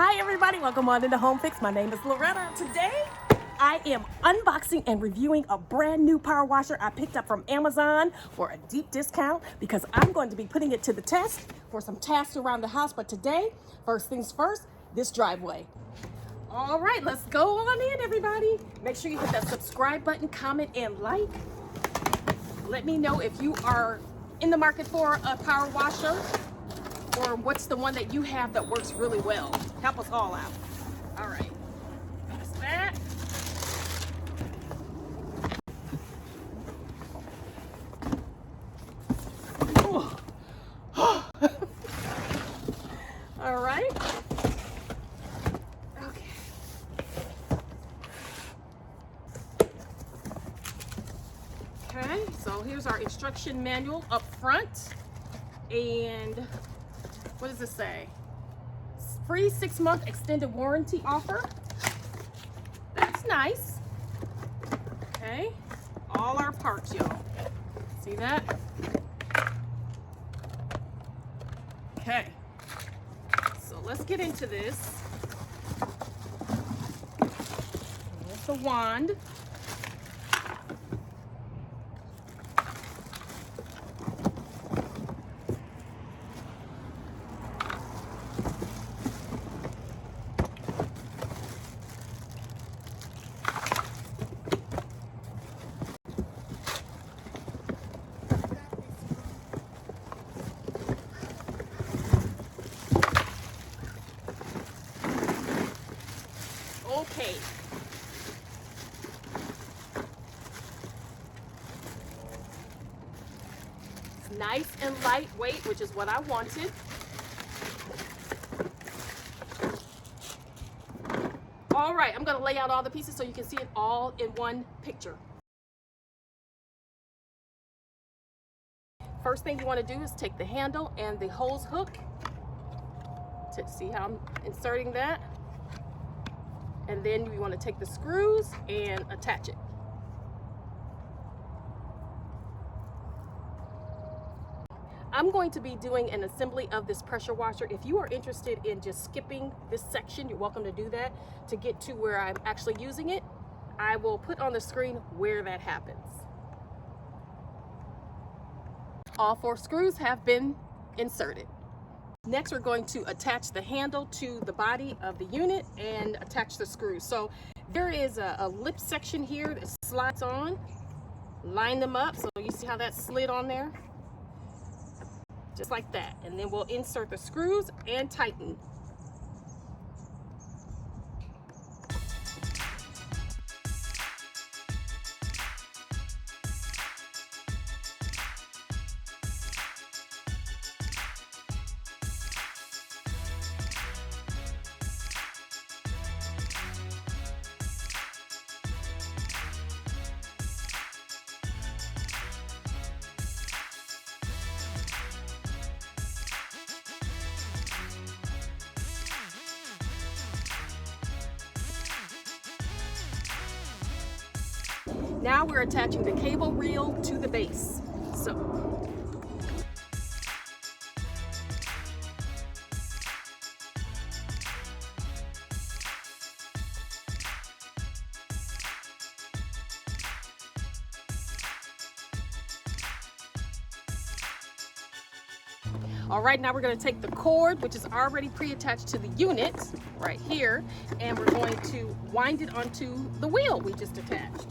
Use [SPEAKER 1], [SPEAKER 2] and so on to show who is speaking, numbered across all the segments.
[SPEAKER 1] Hi everybody, welcome on into Home Fix. My name is Loretta. Today I am unboxing and reviewing a brand new power washer I picked up from Amazon for a deep discount because I'm going to be putting it to the test for some tasks around the house. But today, first things first, this driveway. All right, let's go on in everybody. Make sure you hit that subscribe button, comment, and like. Let me know if you are in the market for a power washer or what's the one that you have that works really well. Help us all out. All right, that's that. All right. Okay. Okay, so here's our instruction manual up front. And what does this say? Free 6-month extended warranty offer. That's nice. Okay, all our parts, y'all. See that? Okay, so let's get into this. Here's the wand. Okay. It's nice and lightweight, which is what I wanted. All right, I'm gonna lay out all the pieces so you can see it all in one picture. First thing you wanna do is take the handle and the hose hook. See how I'm inserting that? And then you want to take the screws and attach it. I'm going to be doing an assembly of this pressure washer. If you are interested in just skipping this section, you're welcome to do that to get to where I'm actually using it. I will put on the screen where that happens. All 4 screws have been inserted. Next, we're going to attach the handle to the body of the unit and attach the screws. So there is a lip section here that slides on. Line them up so you see how that slid on there. Just like that. And then we'll insert the screws and tighten. Now we're attaching the cable reel to the base. All right, now we're going to take the cord, which is already pre-attached to the unit right here, and we're going to wind it onto the wheel we just attached.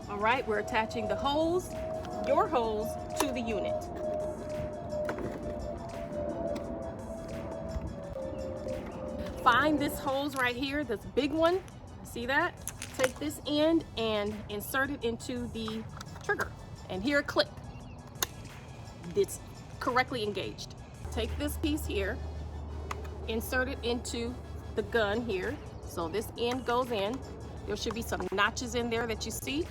[SPEAKER 1] All right, we're attaching the hose, your hose, to the unit. Find this hose right here, this big one. See that? Take this end and insert it into the trigger and hear a click. It's correctly engaged. Take this piece here, insert it into the gun here. So this end goes in. There should be some notches in there that you see.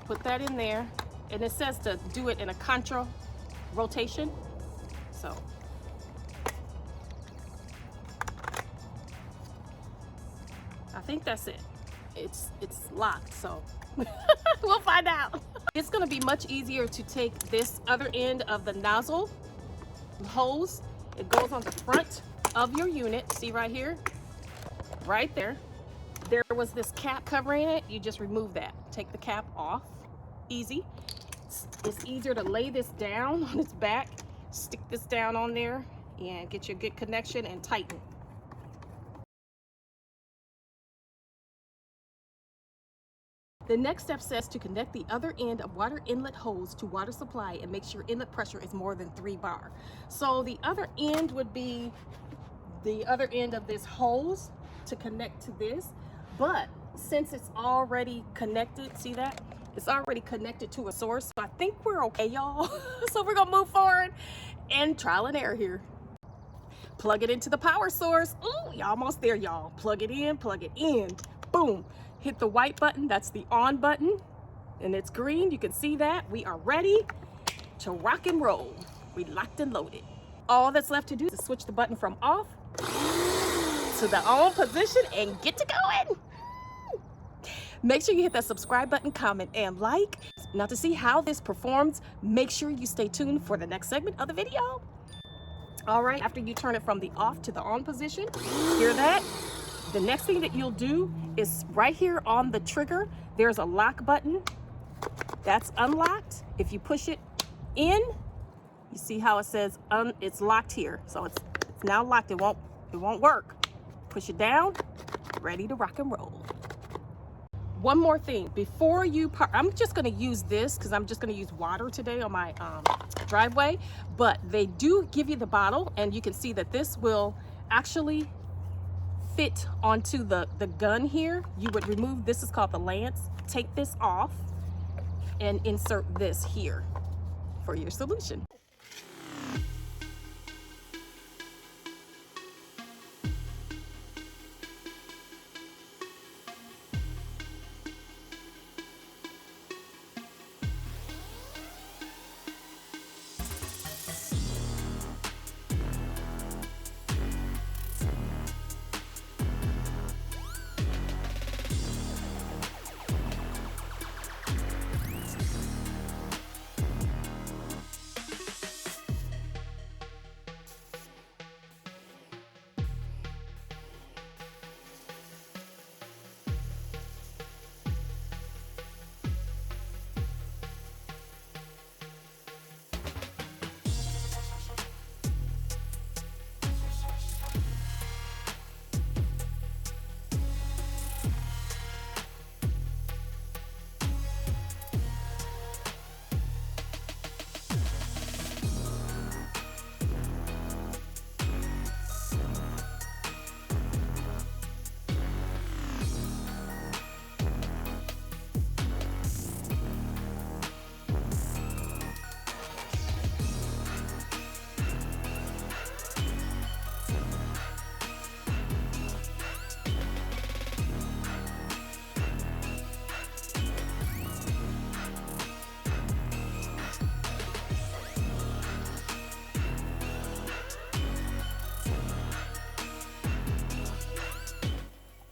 [SPEAKER 1] Put that in there. And it says to do it in a contra rotation. So I think that's it. it's locked, so we'll find out. It's going to be much easier to take this other end of the nozzle hose. It goes on the front of your unit. See right here, right there. There was this cap covering it. You just remove that. Take the cap off. Easy. It's easier to lay this down on its back, stick this down on there, and get your good connection and tighten. The next step says to connect the other end of water inlet hose to water supply and make sure inlet pressure is more than 3 bar. So the other end would be the other end of this hose to connect to this, but since it's already connected, see that? It's already connected to a source, so I think we're okay, y'all. So we're gonna move forward and trial and error here. Plug it into the power source. Ooh, you're almost there, y'all. Plug it in, boom. Hit the white button, that's the on button, and it's green, you can see that. We are ready to rock and roll. We locked and loaded. All that's left to do is switch the button from off to the on position and get to going. Make sure you hit that subscribe button, comment, and like. Now to see how this performs, make sure you stay tuned for the next segment of the video. All right, after you turn it from the off to the on position, hear that? The next thing that you'll do is right here on the trigger, there's a lock button. That's unlocked. If you push it in, you see how it says it's locked here. So it's now locked. It won't work. Push it down, ready to rock and roll. One more thing before you I'm just going to use this because I'm just going to use water today on my driveway, but they do give you the bottle, and you can see that this will actually fit onto the gun here. You would remove, this is called the lance, take this off and insert this here for your solution.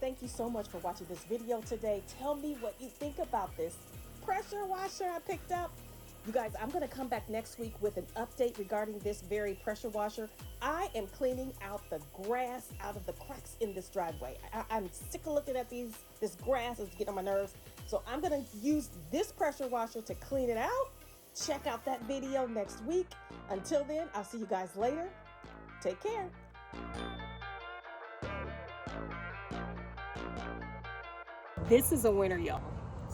[SPEAKER 1] Thank you so much for watching this video today. Tell me what you think about this pressure washer I picked up. You guys, I'm going to come back next week with an update regarding this very pressure washer. I am cleaning out the grass out of the cracks in this driveway. I'm sick of looking at this grass. It's getting on my nerves. So I'm going to use this pressure washer to clean it out. Check out that video next week. Until then, I'll see you guys later. Take care. This is a winner, y'all.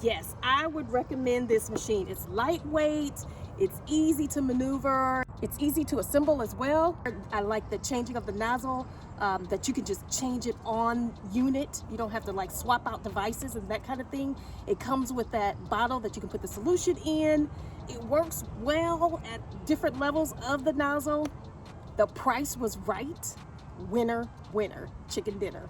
[SPEAKER 1] Yes, I would recommend this machine. It's lightweight, it's easy to maneuver, it's easy to assemble as well. I like the changing of the nozzle, that you can just change it on unit. You don't have to like swap out devices and that kind of thing. It comes with that bottle that you can put the solution in. It works well at different levels of the nozzle. The price was right. Winner, winner, chicken dinner.